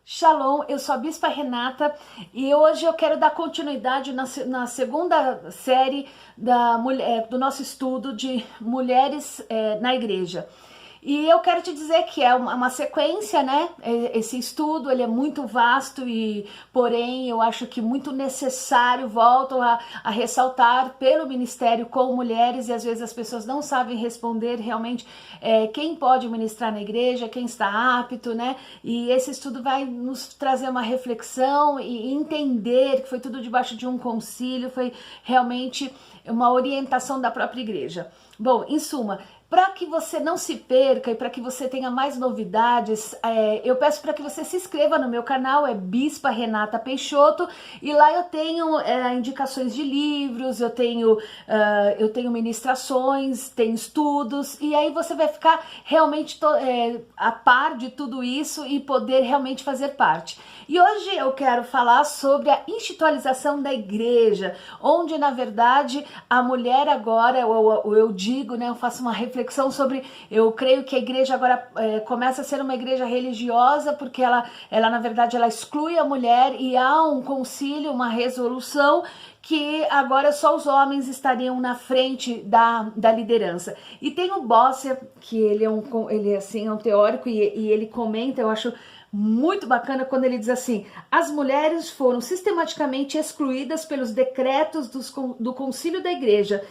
Shalom, eu sou a Bispa Renata e hoje eu quero dar continuidade na segunda série do nosso estudo de mulheres na igreja. E eu quero te dizer que é uma sequência, né? Esse estudo, ele é muito vasto e, porém, eu acho que muito necessário, volto a ressaltar, pelo ministério com mulheres, e às vezes as pessoas não sabem responder realmente quem pode ministrar na igreja, quem está apto, né? E esse estudo vai nos trazer uma reflexão e entender que foi tudo debaixo de um concílio, foi realmente uma orientação da própria igreja. Bom, em suma, para que você não se perca e para que você tenha mais novidades, eu peço para que você se inscreva no meu canal, é Bispa Renata Peixoto, e lá eu tenho indicações de livros, eu tenho ministrações, tenho estudos, e aí você vai ficar realmente a par de tudo isso e poder realmente fazer parte. E hoje eu quero falar sobre a institucionalização da igreja, onde na verdade a mulher agora, eu digo, né, eu faço uma reflexão sobre, eu creio que a igreja agora começa a ser uma igreja religiosa, porque ela na verdade ela exclui a mulher e há um concílio, uma resolução que agora só os homens estariam na frente da liderança. E tem o Bosser, que ele é um teórico e ele comenta, eu acho muito bacana quando ele diz assim: as mulheres foram sistematicamente excluídas pelos decretos do concílio da igreja,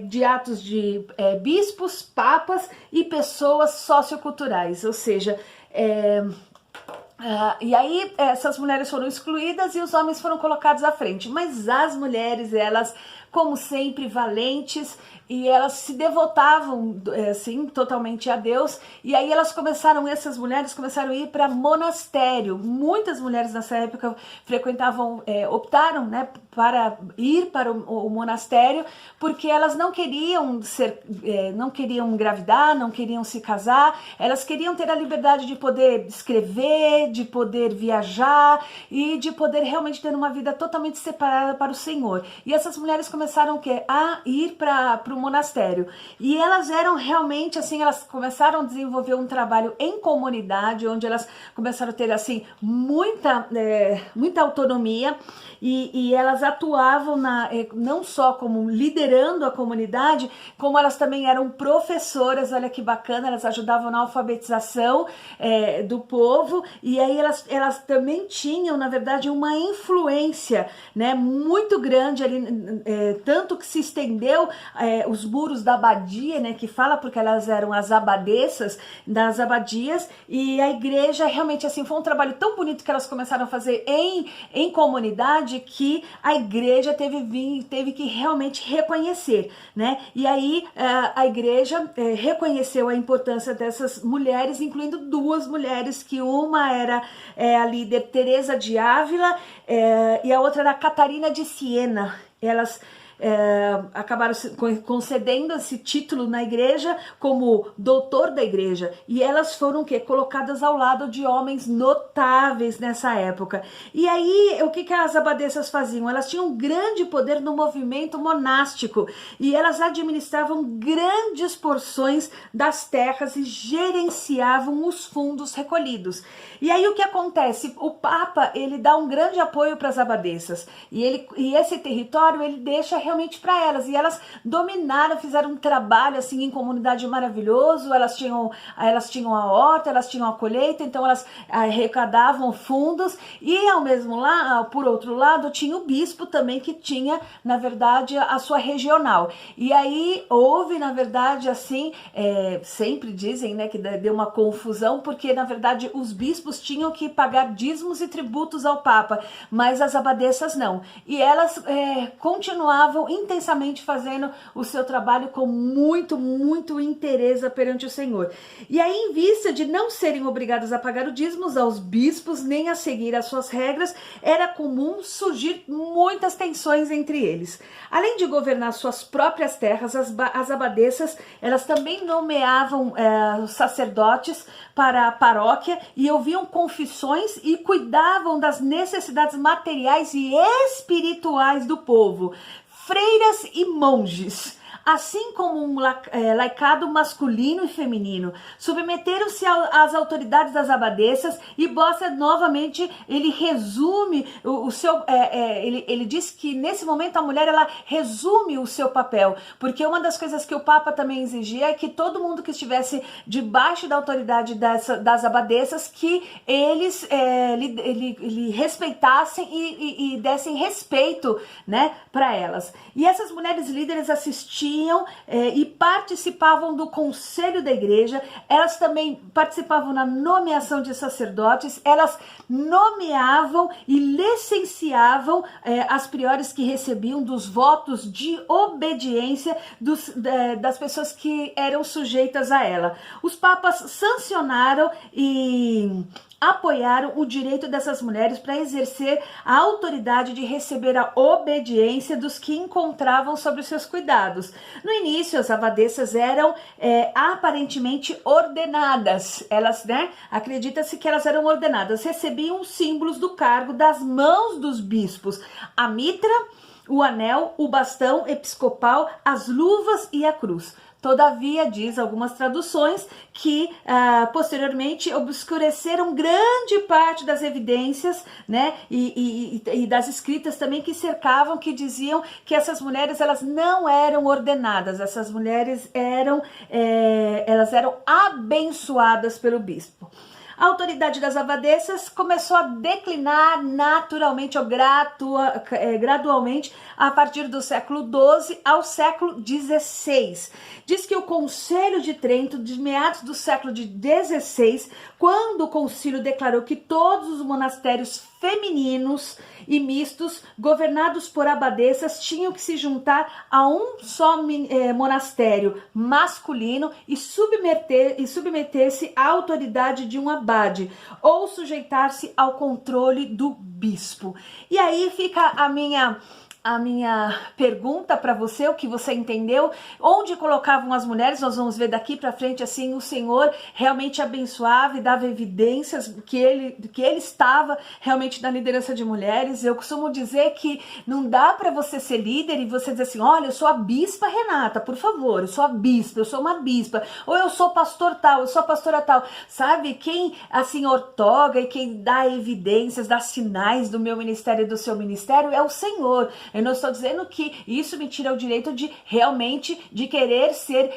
de atos de bispos, papas e pessoas socioculturais, ou seja, e aí essas mulheres foram excluídas e os homens foram colocados à frente, mas as mulheres, elas, como sempre, valentes, e elas se devotavam assim totalmente a Deus, e aí essas mulheres começaram a ir para monastério. Muitas mulheres nessa época optaram, né, para ir para o monastério, porque elas não queriam engravidar, não queriam se casar, elas queriam ter a liberdade de poder escrever, de poder viajar e de poder realmente ter uma vida totalmente separada para o Senhor. E essas mulheres começaram a ir para o monastério. E elas eram realmente assim, elas começaram a desenvolver um trabalho em comunidade, onde elas começaram a ter assim muita autonomia, e elas atuavam não só como liderando a comunidade, como elas também eram professoras. Olha que bacana, elas ajudavam na alfabetização do povo, e aí elas também tinham, na verdade, uma influência, né, muito grande ali, tanto que se estendeu os muros da abadia, né, que fala porque elas eram as abadesas das abadias, e a igreja realmente assim foi um trabalho tão bonito que elas começaram a fazer em comunidade, que a igreja teve que realmente reconhecer, né? E aí a igreja reconheceu a importância dessas mulheres, incluindo duas mulheres, que uma era a líder Teresa de Ávila e a outra era Catarina de Siena. Elas acabaram concedendo esse título na igreja como doutor da igreja, e elas foram colocadas ao lado de homens notáveis nessa época. E aí o que as abadesas faziam? Elas tinham um grande poder no movimento monástico, e elas administravam grandes porções das terras e gerenciavam os fundos recolhidos. E aí o que acontece? O Papa, ele dá um grande apoio para as abadesas, e esse território ele deixa realmente para elas, e elas dominaram, fizeram um trabalho assim em comunidade maravilhoso. Elas tinham a horta, elas tinham a colheita, então elas arrecadavam fundos, e por outro lado tinha o bispo também, que tinha na verdade a sua regional. E aí houve na verdade assim, sempre dizem, né, que deu uma confusão, porque na verdade os bispos tinham que pagar dízimos e tributos ao Papa, mas as abadesas não, e elas continuavam intensamente fazendo o seu trabalho com muito interesse perante o Senhor. E aí, em vista de não serem obrigadas a pagar o dízimos aos bispos, nem a seguir as suas regras, era comum surgir muitas tensões entre eles. Além de governar suas próprias terras, as abadesas, elas também nomeavam os sacerdotes para a paróquia, e ouviam confissões e cuidavam das necessidades materiais e espirituais do povo. Freiras e monges, assim como um laicado masculino e feminino. Submeteram-se às autoridades das abadesas, e Bosser novamente ele resume o seu, ele diz que nesse momento a mulher ela resume o seu papel, porque uma das coisas que o Papa também exigia é que todo mundo que estivesse debaixo da autoridade das abadesas, que eles lhe respeitassem e dessem respeito, né, para elas. E essas mulheres líderes assistiam e participavam do conselho da igreja, elas também participavam na nomeação de sacerdotes, elas nomeavam e licenciavam as priores que recebiam dos votos de obediência das pessoas que eram sujeitas a ela. Os papas sancionaram e apoiaram o direito dessas mulheres para exercer a autoridade de receber a obediência dos que encontravam sob os seus cuidados. No início, as abadesas eram aparentemente ordenadas. Elas, né, acredita-se que elas eram ordenadas, recebiam os símbolos do cargo das mãos dos bispos: a mitra, o anel, o bastão episcopal, as luvas e a cruz. Todavia, diz algumas traduções, que posteriormente obscureceram grande parte das evidências, né, e das escritas também que cercavam, que diziam que essas mulheres elas não eram ordenadas, essas mulheres elas eram abençoadas pelo bispo. A autoridade das abadesas começou a declinar naturalmente ou gradualmente a partir do século XII ao século XVI. Diz que o Concílio de Trento, de meados do século XVI, quando o concílio declarou que todos os monastérios femininos e mistos, governados por abadesas, tinham que se juntar a um só monastério masculino e submeter-se à autoridade de um abade, ou sujeitar-se ao controle do bispo. E aí fica a minha pergunta para você, o que você entendeu, onde colocavam as mulheres. Nós vamos ver daqui para frente, assim, o Senhor realmente abençoava e dava evidências que ele estava realmente na liderança de mulheres. Eu costumo dizer que não dá para você ser líder e você dizer assim: olha, eu sou a bispa Renata, por favor, eu sou a bispa, eu sou uma bispa, ou eu sou pastor tal, eu sou a pastora tal. Sabe, quem assim ortoga e quem dá evidências, dá sinais do meu ministério e do seu ministério é o Senhor. Eu não estou dizendo que isso me tira o direito de realmente de querer ser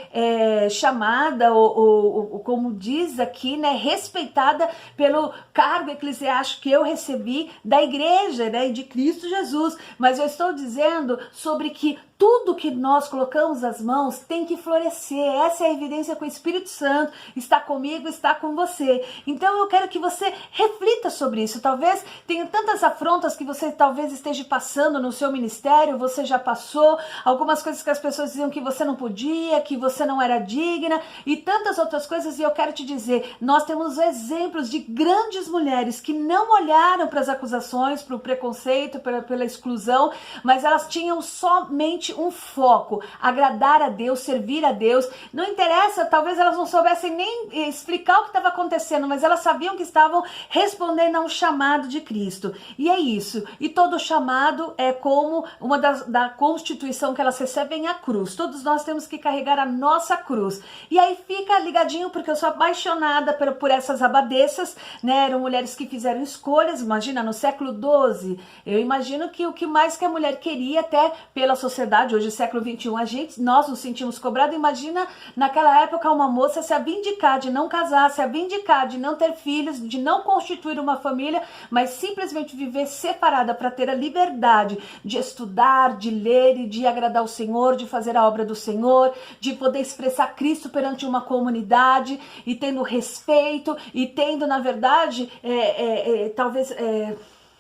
chamada ou como diz aqui, né, respeitada pelo cargo eclesiástico que eu recebi da igreja, né, de Cristo Jesus. Mas eu estou dizendo sobre que tudo que nós colocamos as mãos tem que florescer. Essa é a evidência que o Espírito Santo está comigo, está com você. Então eu quero que você reflita sobre isso. Talvez tenha tantas afrontas que você talvez esteja passando no seu ministério, você já passou, algumas coisas que as pessoas diziam que você não podia, que você não era digna e tantas outras coisas. E eu quero te dizer, nós temos exemplos de grandes mulheres que não olharam para as acusações, para o preconceito, pela exclusão, mas elas tinham somente um foco: agradar a Deus, servir a Deus. Não interessa, talvez elas não soubessem nem explicar o que estava acontecendo, mas elas sabiam que estavam respondendo a um chamado de Cristo. E é isso. E todo chamado é como uma da Constituição que elas recebem, a cruz. Todos nós temos que carregar a nossa cruz. E aí fica ligadinho, porque eu sou apaixonada por essas abadesas, né? Eram mulheres que fizeram escolhas. Imagina, no século XII, eu imagino que o que mais que a mulher queria, até pela sociedade, hoje século XXI, nós nos sentimos cobrados. Imagina naquela época uma moça se abdicar de não casar, se abdicar de não ter filhos, de não constituir uma família, mas simplesmente viver separada para ter a liberdade de estudar, de ler e de agradar o Senhor, de fazer a obra do Senhor, de poder expressar Cristo perante uma comunidade e tendo respeito e tendo, na verdade,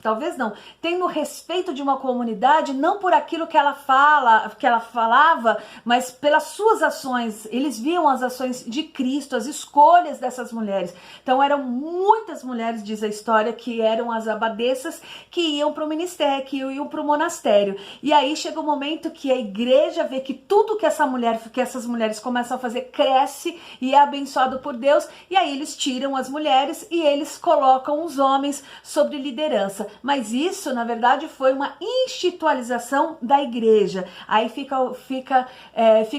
talvez não, tendo respeito de uma comunidade, não por aquilo que ela falava, mas pelas suas ações. Eles viam as ações de Cristo, as escolhas dessas mulheres. Então eram muitas mulheres, diz a história, que eram as abadesas, que iam para o ministério, que iam para o monastério. E aí chega o momento que a igreja vê que tudo que essas mulheres começam a fazer cresce e é abençoado por Deus, e aí eles tiram as mulheres e eles colocam os homens sobre liderança. mas isso, na verdade, foi uma institucionalização da igreja. Aí fica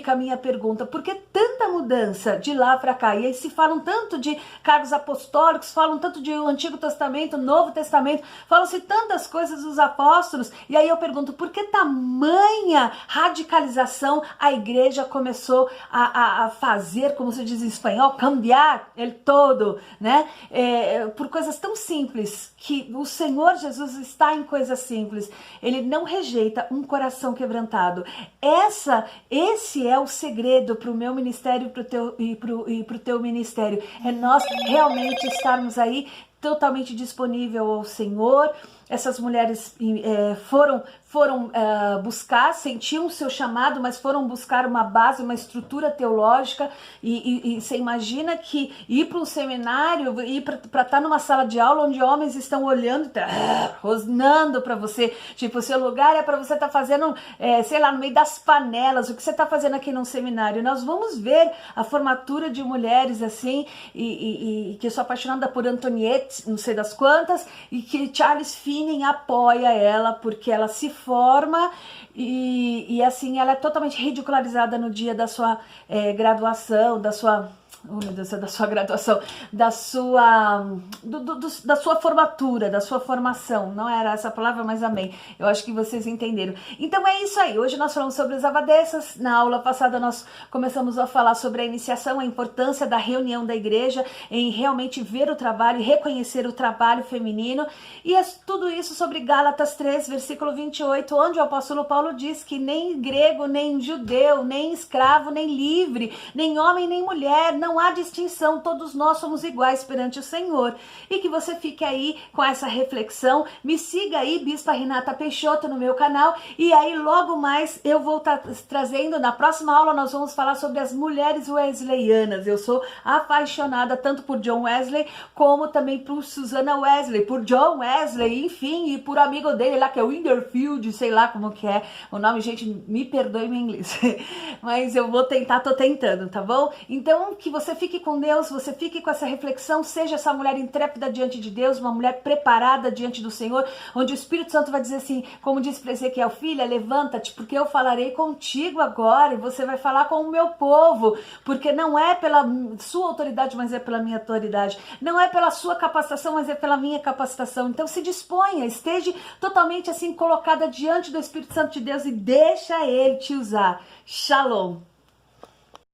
a minha pergunta, por que tanta mudança de lá para cá? E aí se falam tanto de cargos apostólicos, falam tanto de Antigo Testamento, Novo Testamento, falam-se tantas coisas dos apóstolos, e aí eu pergunto, por que tamanha radicalização a igreja começou a fazer, como se diz em espanhol, cambiar el todo, né? Por coisas tão simples, que o Senhor Jesus está em coisas simples. Ele não rejeita um coração quebrantado. Esse é o segredo para o meu ministério e para o teu ministério. É nós realmente estarmos aí totalmente disponível ao Senhor. Essas mulheres foram buscar, sentiam o seu chamado, mas foram buscar uma base, uma estrutura teológica, e você imagina que ir para um seminário, ir para estar numa sala de aula onde homens estão olhando, rosnando para você, tipo, o seu lugar é para você estar fazendo, sei lá, no meio das panelas, o que você está fazendo aqui num seminário? Nós vamos ver a formatura de mulheres assim, e que eu sou apaixonada por Antoniette, não sei das quantas, e que Charles Finney apoia ela, porque ela se forma e assim, ela é totalmente ridicularizada no dia da sua graduação, da sua... Oh, meu Deus, da sua graduação, da sua formatura, da sua formação. Não era essa palavra, mas amém. Eu acho que vocês entenderam. Então é isso aí. Hoje nós falamos sobre as abadesas. Na aula passada nós começamos a falar sobre a iniciação, a importância da reunião da igreja, em realmente ver o trabalho, reconhecer o trabalho feminino. E tudo isso sobre Gálatas 3, versículo 28, onde o apóstolo Paulo diz que nem grego, nem judeu, nem escravo, nem livre, nem homem, nem mulher, não há distinção, todos nós somos iguais perante o Senhor. E que você fique aí com essa reflexão. Me siga aí, Bispa Renata Peixoto, no meu canal, e aí logo mais eu vou estar trazendo, na próxima aula nós vamos falar sobre as mulheres wesleyanas. Eu sou apaixonada tanto por John Wesley, como também por Susanna Wesley, por John Wesley, enfim, e por amigo dele lá, que é o Winterfield, sei lá como que é o nome, gente, me perdoe meu inglês, mas eu vou tentar, tô tentando, tá bom? Então, que você fique com Deus, você fique com essa reflexão, seja essa mulher intrépida diante de Deus, uma mulher preparada diante do Senhor, onde o Espírito Santo vai dizer assim, como disse para Ezequiel, filha, levanta-te, porque eu falarei contigo agora, e você vai falar com o meu povo, porque não é pela sua autoridade, mas é pela minha autoridade, não é pela sua capacitação, mas é pela minha capacitação. Então se disponha, esteja totalmente assim colocada diante do Espírito Santo de Deus e deixa Ele te usar. Shalom!